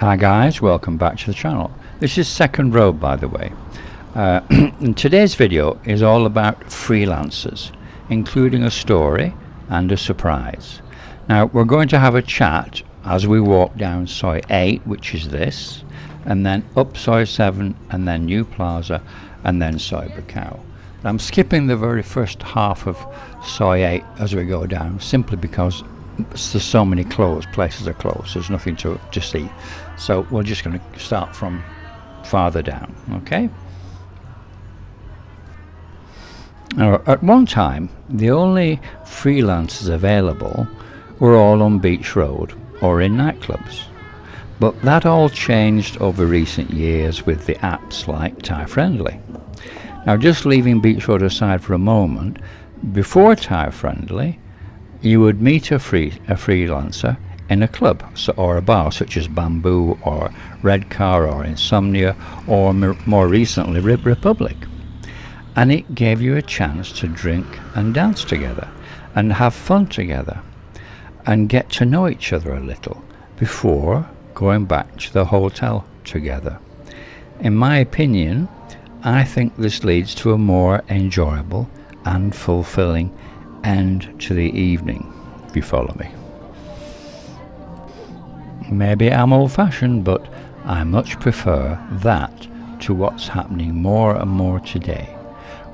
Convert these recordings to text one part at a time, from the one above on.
Hi guys, welcome back to the channel. This is Second Row, by the way. And today's video is all about freelancers, including a story and a surprise. Now we're going to have a chat as we walk down Soi 8, which is this, and then up Soi 7, and then New Plaza, and then Soi Buakhao. I'm skipping the very first half of Soi 8 as we go down, simply because there's so many places are closed, there's nothing to see. So we're just going to start from farther down, okay? Now, at one time, the only freelancers available were all on Beach Road or in nightclubs. But that all changed over recent years with the apps like Thai Friendly. Now, just leaving Beach Road aside for a moment, before Thai Friendly, you would meet a freelancer in a club or a bar such as Bamboo or Red Car or Insomnia or more recently Rib Republic, and it gave you a chance to drink and dance together and have fun together and get to know each other a little before going back to the hotel together. In my opinion, I think this leads to a more enjoyable and fulfilling end to the evening, if you follow me. Maybe I'm old-fashioned, but I much prefer that to what's happening more and more today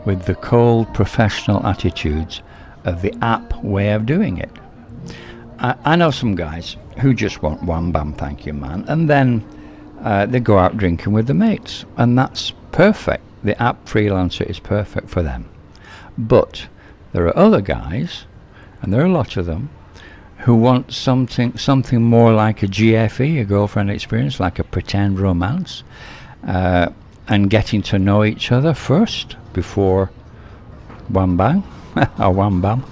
with the cold professional attitudes of the app way of doing it. I know some guys who just want one bam thank you man, and then they go out drinking with the mates, and that's perfect. The app freelancer is perfect for them. But there are other guys, and there are a lot of them, who want something more like a GFE, a girlfriend experience, like a pretend romance, and getting to know each other first before one bang or one bam.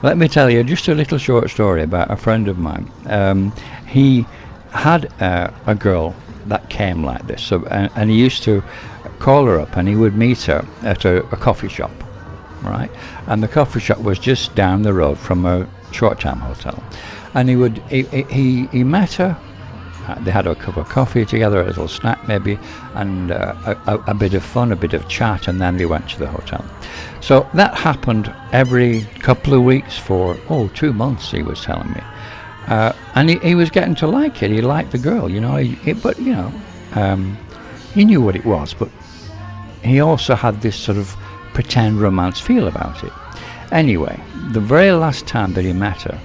Let me tell you just a little short story about a friend of mine. He had a girl that came like this, so, and he used to call her up, and he would meet her at a coffee shop, right? And the coffee shop was just down the road from a short-term hotel, and he met her. They had a cup of coffee together, a little snack maybe, and a bit of fun, a bit of chat, and then they went to the hotel. So that happened every couple of weeks for 2 months, he was telling me, and he was getting to like it. He liked the girl, you know, he knew what it was, but he also had this sort of pretend romance feel about it. Anyway, the very last time that he met her,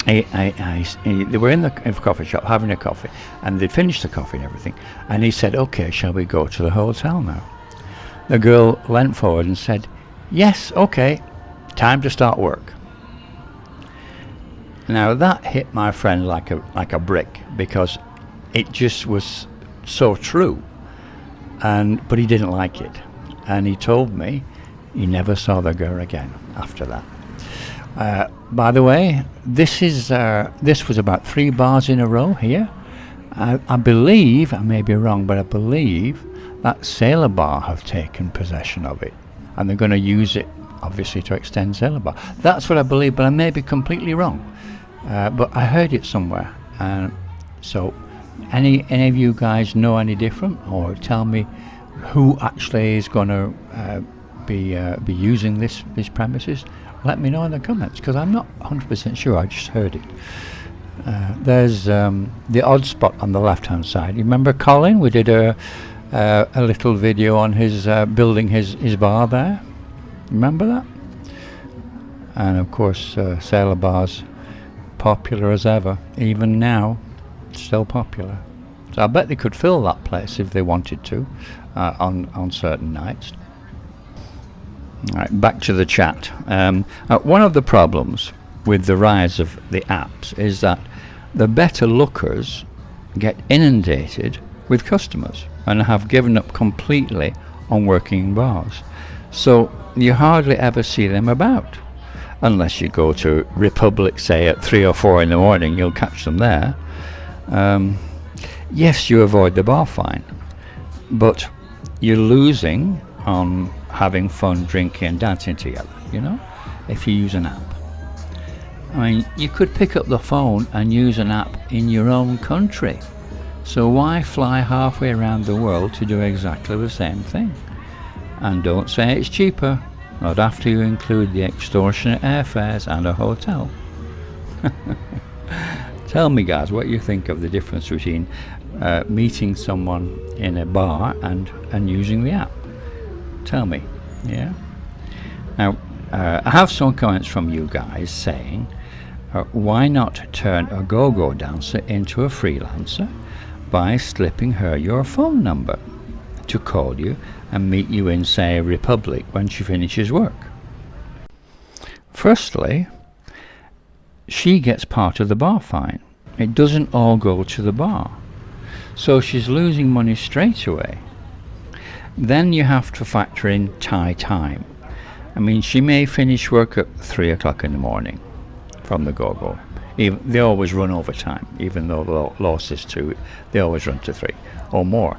they were in the coffee shop having a coffee, and they'd finished the coffee and everything, and he said, okay, shall we go to the hotel now? The girl leant forward and said, yes, okay, time to start work. Now that hit my friend like a brick, because it just was so true, but he didn't like it, and he told me he never saw the girl again after that. By the way, this was about 3 bars in a row here. I believe, I may be wrong, but I believe that Sailor Bar have taken possession of it, and they're going to use it obviously to extend Sailor Bar. That's what I believe, but I may be completely wrong. But I heard it somewhere, so any of you guys know any different, or tell me who actually is going to be using these premises? Let me know in the comments, because I'm not 100% sure. I just heard it. There's the odd spot on the left hand side. You remember Colin? We did a little video on his building his bar there. Remember that? And of course Sailor Bar's popular as ever, even now still popular. So I bet they could fill that place if they wanted to on certain nights. All right, back to the chat. One of the problems with the rise of the apps is that the better lookers get inundated with customers and have given up completely on working in bars. So you hardly ever see them about, unless you go to Republic, say at 3 or 4 in the morning. You'll catch them there. Yes, you avoid the bar fine, but you're losing on having fun drinking and dancing together, you know, if you use an app. I mean, you could pick up the phone and use an app in your own country. So why fly halfway around the world to do exactly the same thing? And don't say it's cheaper, not after you include the extortionate airfares and a hotel. Tell me, guys, what you think of the difference between meeting someone in a bar and using the app. Tell me, yeah? Now, I have some comments from you guys saying, why not turn a go-go dancer into a freelancer by slipping her your phone number to call you and meet you in, say, Republic when she finishes work? Firstly, she gets part of the bar fine. It doesn't all go to the bar. So she's losing money straight away. Then you have to factor in Thai time. I mean, she may finish work at 3 o'clock in the morning from the go-go. They always run overtime, even though the law says 2, they always run to 3 or more.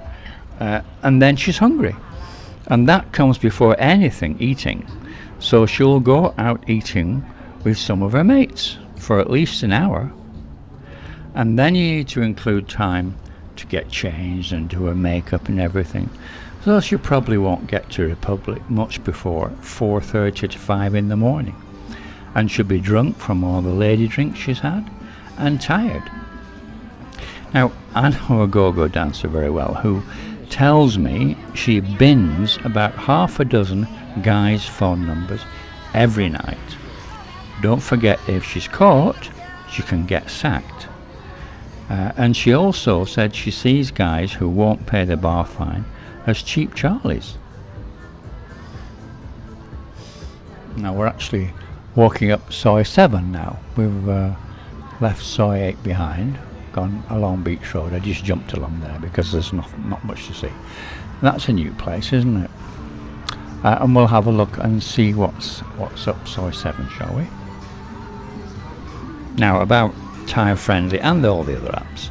And then she's hungry. And that comes before anything eating. So she'll go out eating with some of her mates for at least an hour. And then you need to include time to get changed and do her makeup and everything. So she probably won't get to Republic much before 4:30 to 5 in the morning. And she'll be drunk from all the lady drinks she's had and tired. Now, I know a go-go dancer very well who tells me she bins about half a dozen guys' phone numbers every night. Don't forget, if she's caught, she can get sacked. And she also said she sees guys who won't pay the bar fine as cheap Charlies. Now we're actually walking up Soy 7 now. We've left Soy 8 behind, gone along Beach Road. I just jumped along there because there's not much to see. That's a new place, isn't it? And we'll have a look and see what's up Soy 7, shall we? Now, about Thai Friendly and all the other apps.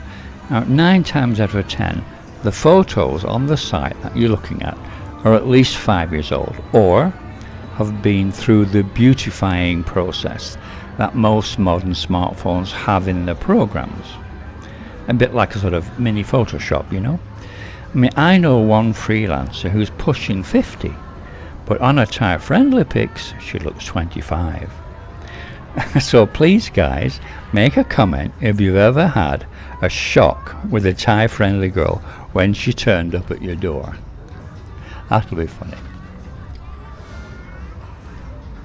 Now, 9 times out of 10, the photos on the site that you're looking at are at least 5 years old, or have been through the beautifying process that most modern smartphones have in their programs. A bit like a sort of mini Photoshop, you know? I mean, I know one freelancer who's pushing 50, but on her Thai Friendly pics, she looks 25. So please, guys, make a comment if you've ever had a shock with a Thai Friendly girl when she turned up at your door. That'll be funny.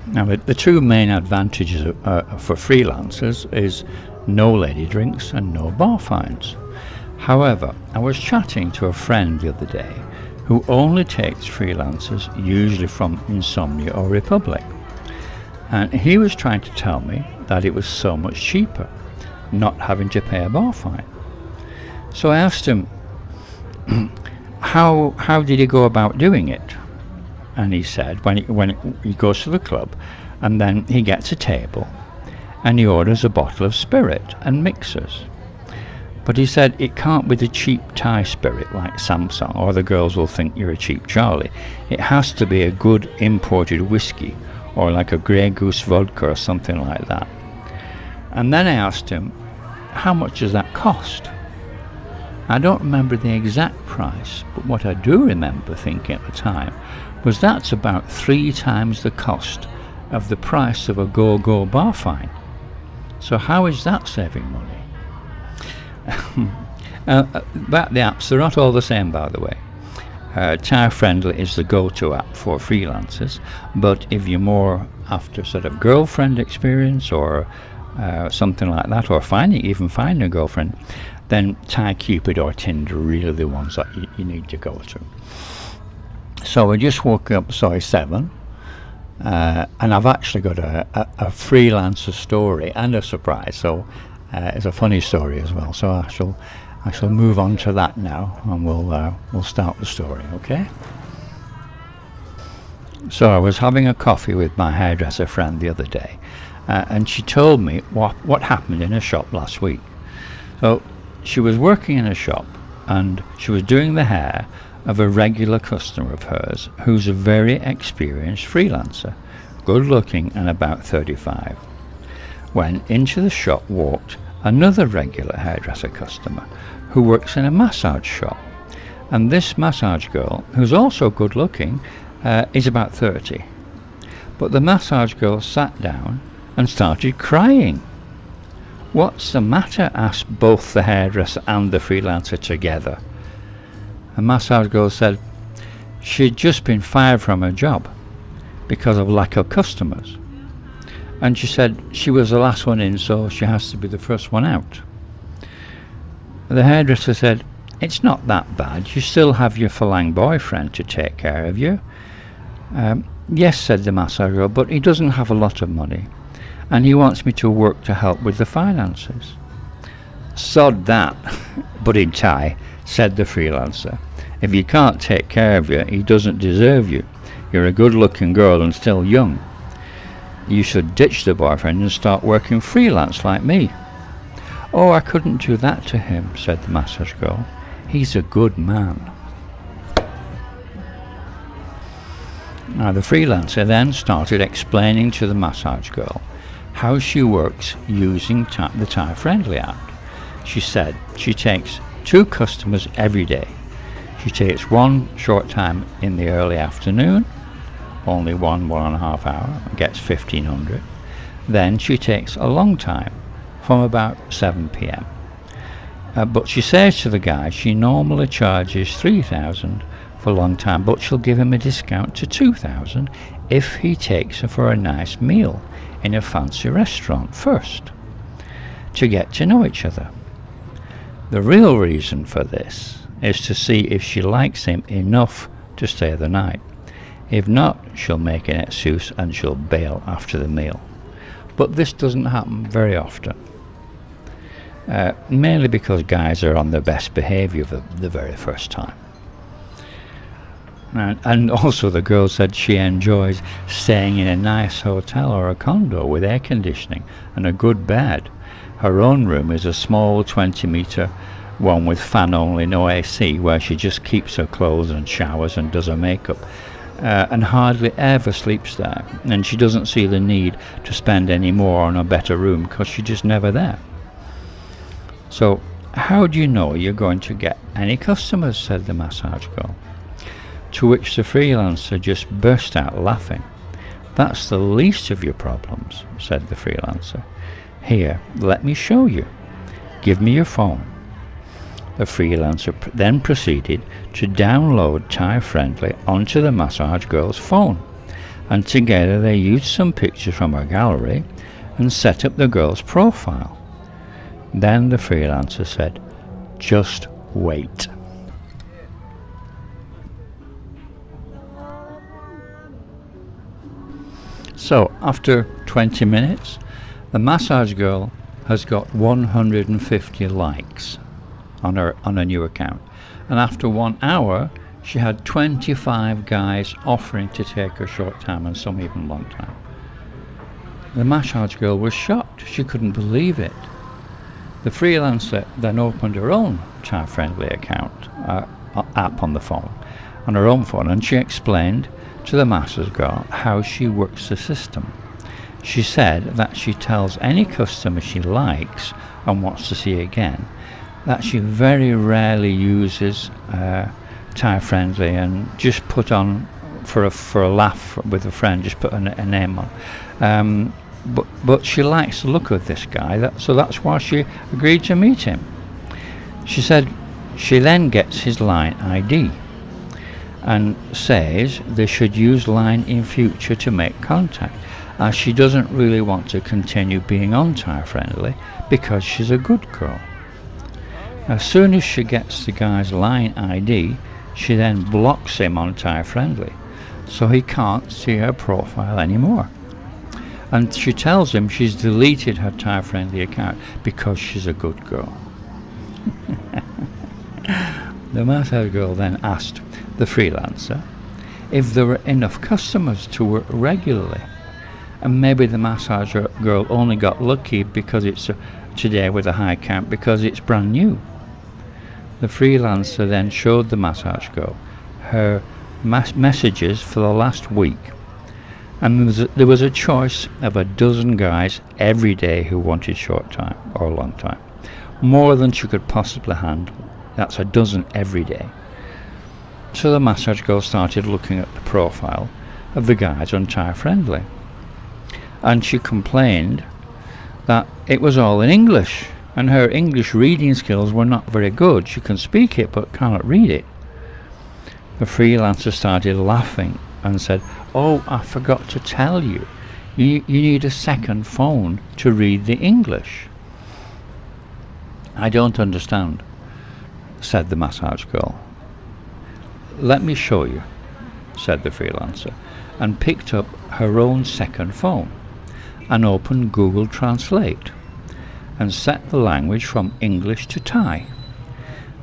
Now, the two main advantages for freelancers is no lady drinks and no bar fines. However, I was chatting to a friend the other day who only takes freelancers, usually from Insomnia or Republic. And he was trying to tell me that it was so much cheaper, not having to pay a bar fine. So I asked him, how did he go about doing it? And he said, when he goes to the club, and then he gets a table, and he orders a bottle of spirit and mixers. But he said it can't be the cheap Thai spirit like Samsung, or the girls will think you're a cheap Charlie. It has to be a good imported whiskey, or like a Grey Goose vodka or something like that. And then I asked him, how much does that cost? I don't remember the exact price, but what I do remember thinking at the time was that's about 3 times the cost of the price of a go-go bar fine. So how is that saving money? About the apps, they're not all the same, by the way. Thai Friendly is the go-to app for freelancers, but if you're more after sort of girlfriend experience or something like that, or even finding a girlfriend, then Thai Cupid or Tinder are really the ones that you need to go to. So I just woke up Soy 7, and I've actually got a freelancer story and a surprise, so it's a funny story as well. So I shall move on to that now, and we'll start the story, okay? So I was having a coffee with my hairdresser friend the other day, and she told me what happened in a shop last week. So she was working in a shop, and she was doing the hair of a regular customer of hers who's a very experienced freelancer, good looking and about 35. when into the shop walked another regular hairdresser customer who works in a massage shop. And this massage girl, who's also good looking, is about 30. But the massage girl sat down and started crying. "What's the matter?" asked both the hairdresser and the freelancer together. The massage girl said she'd just been fired from her job because of lack of customers. And she said she was the last one in, so she has to be the first one out. The hairdresser said, "It's not that bad. You still have your Falang boyfriend to take care of you." "Yes," said the massage girl, "but he doesn't have a lot of money, and he wants me to work to help with the finances." "Sod that," but in Thai, said the freelancer. "If he can't take care of you, he doesn't deserve you. You're a good-looking girl and still young. You should ditch the boyfriend and start working freelance like me." "Oh, I couldn't do that to him," said the massage girl. "He's a good man." Now the freelancer then started explaining to the massage girl how she works using the Thai Friendly app. She said she takes 2 customers every day. She takes one short time in the early afternoon, only 1.5 hour, and gets 1,500. Then she takes a long time from about 7 p.m. But she says to the guy she normally charges 3,000 for a long time, but she'll give him a discount to 2,000 if he takes her for a nice meal in a fancy restaurant first, to get to know each other. The real reason for this is to see if she likes him enough to stay the night. If not, she'll make an excuse and she'll bail after the meal. But this doesn't happen very often, mainly because guys are on their best behaviour the very first time. And also the girl said she enjoys staying in a nice hotel or a condo with air conditioning and a good bed. Her own room is a small 20-metre one with fan only, no AC, where she just keeps her clothes and showers and does her makeup, and hardly ever sleeps there. And she doesn't see the need to spend any more on a better room because she's just never there. "So how do you know you're going to get any customers?" said the massage girl. To which the freelancer just burst out laughing. "That's the least of your problems," said the freelancer. "Here, let me show you. Give me your phone." The freelancer then proceeded to download Thai Friendly onto the massage girl's phone, and together they used some pictures from her gallery and set up the girl's profile. Then the freelancer said, "Just wait." So after 20 minutes, the massage girl has got 150 likes on a new account, and after 1 hour she had 25 guys offering to take her short time and some even long time. The massage girl was shocked. She couldn't believe it. The freelancer then opened her own Thai Friendly account app on her own phone, and she explained to the massage girl how she works the system. She said that she tells any customer she likes and wants to see again that she very rarely uses Thai Friendly and just put on for a laugh with a friend, just put a name on. But she likes the look of this guy, so that's why she agreed to meet him. She said she then gets his line ID and says they should use line in future to make contact, as she doesn't really want to continue being on Thai Friendly because she's a good girl. As soon as she gets the guy's line ID, she then blocks him on Thai Friendly, so he can't see her profile anymore. And she tells him she's deleted her Thai Friendly account because she's a good girl. The massage girl then asked the freelancer if there were enough customers to work regularly, and maybe the massage girl only got lucky because it's today with a high count because it's brand new. The freelancer then showed the massage girl her messages for the last week, And there was a choice of a dozen guys every day who wanted short time or long time, more than she could possibly handle. That's a dozen every day. So the massage girl started looking at the profile of the guys on Thai Friendly, and she complained that it was all in English, and her English reading skills were not very good. She can speak it but cannot read it. The freelancer started laughing and said, "Oh, I forgot to tell you. You need a second phone to read the English." "I don't understand," said the massage girl. "Let me show you," said the freelancer, and picked up her own second phone and opened Google Translate and set the language from English to Thai.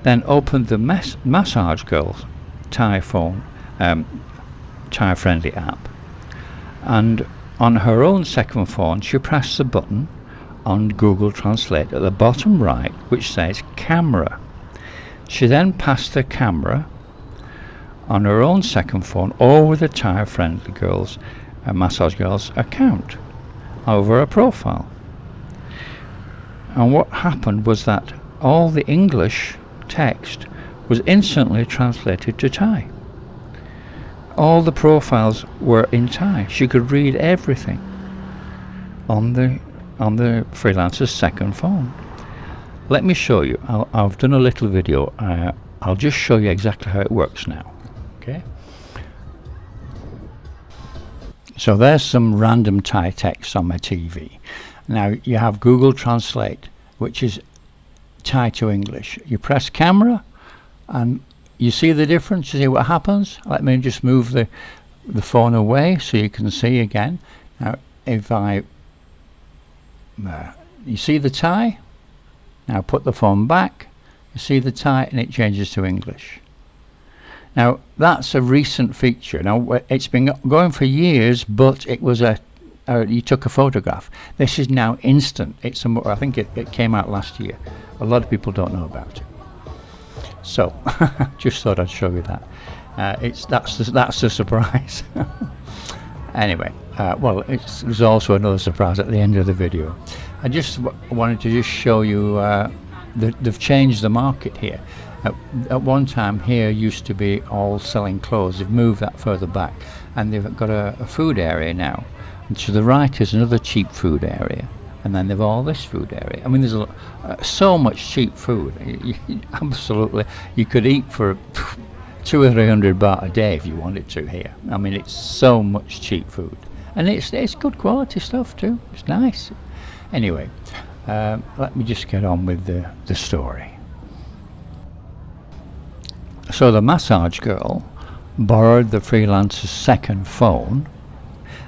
Then opened the massage girl's Thai phone, Thai Friendly app, and on her own second phone she pressed the button on Google Translate at the bottom right which says camera. She then passed the camera on her own second phone over the Thai Friendly girl's massage girl's account, over a profile. And what happened was that all the English text was instantly translated to Thai. All the profiles were in Thai. She could read everything on the freelancer's second phone. Let me show you. I've done a little video. I'll just show you exactly how it works now. Okay. So there's some random Thai text on my TV. Now you have Google Translate, which is Thai to English. You press camera and you see the difference. You see what happens. Let me just move the phone away so you can see again. Now if I you see the Thai. Now put the phone back. You see the Thai and it changes to English. Now that's a recent feature. Now it's been going for years, but it was you took a photograph. This is now instant. I think it came out last year. A lot of people don't know about it. So just thought I'd show you that. That's the surprise. Anyway, well, there's also another surprise at the end of the video. I just wanted to just show you they've changed the market here. At one time here used to be all selling clothes. They've moved that further back, and they've got a food area now. And to the right is another cheap food area, and then they've all this food area. I mean, there's so much cheap food. Absolutely, you could eat for 200 or 300 baht a day if you wanted to here. I mean, it's so much cheap food, and it's good quality stuff too. It's nice. Anyway, let me just get on with the story. So the massage girl borrowed the freelancer's second phone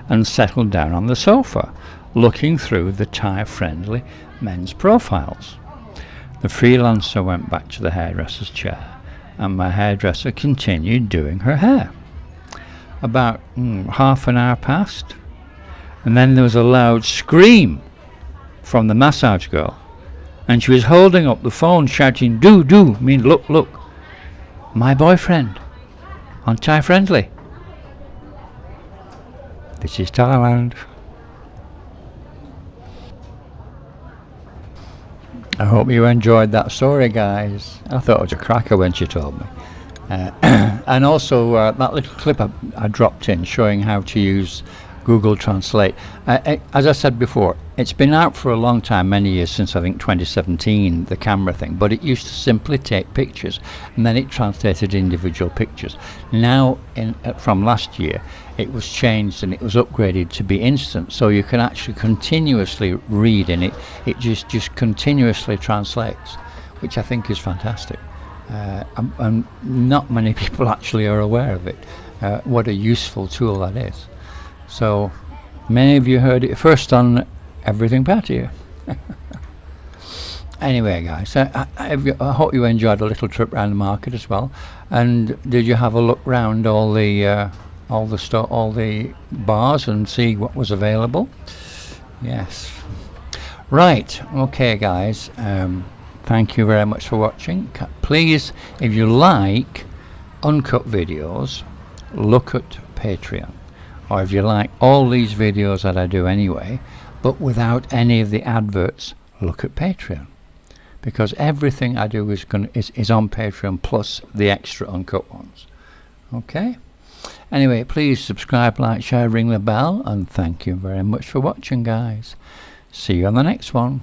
and settled down on the sofa, looking through the Thai Friendly men's profiles. The freelancer went back to the hairdresser's chair, and my hairdresser continued doing her hair. About half an hour passed, and then there was a loud scream from the massage girl, and she was holding up the phone shouting, do, I mean, look, my boyfriend on Thai Friendly. This is Thailand. I hope you enjoyed that story, guys. I thought it was a cracker when she told me. And also that little clip I dropped in showing how to use Google Translate. As I said before, it's been out for a long time, many years, since I think 2017, the camera thing, but it used to simply take pictures and then it translated individual pictures. Now, from last year, it was changed and it was upgraded to be instant, so you can actually continuously read and it just continuously translates, which I think is fantastic. And not many people actually are aware of it, what a useful tool that is. So many of you heard it first on Everything Pattaya. Anyway, guys, I hope you enjoyed a little trip around the market as well. And did you have a look round all the bars and see what was available? Yes. Right. Okay, guys. Thank you very much for watching. Please, if you like uncut videos, look at Patreon. or if you like all these videos that I do anyway, but without any of the adverts, look at Patreon, because everything I do is on Patreon, plus the extra uncut ones. Okay, anyway, please subscribe, like, share, ring the bell, and thank you very much for watching, guys. See you on the next one.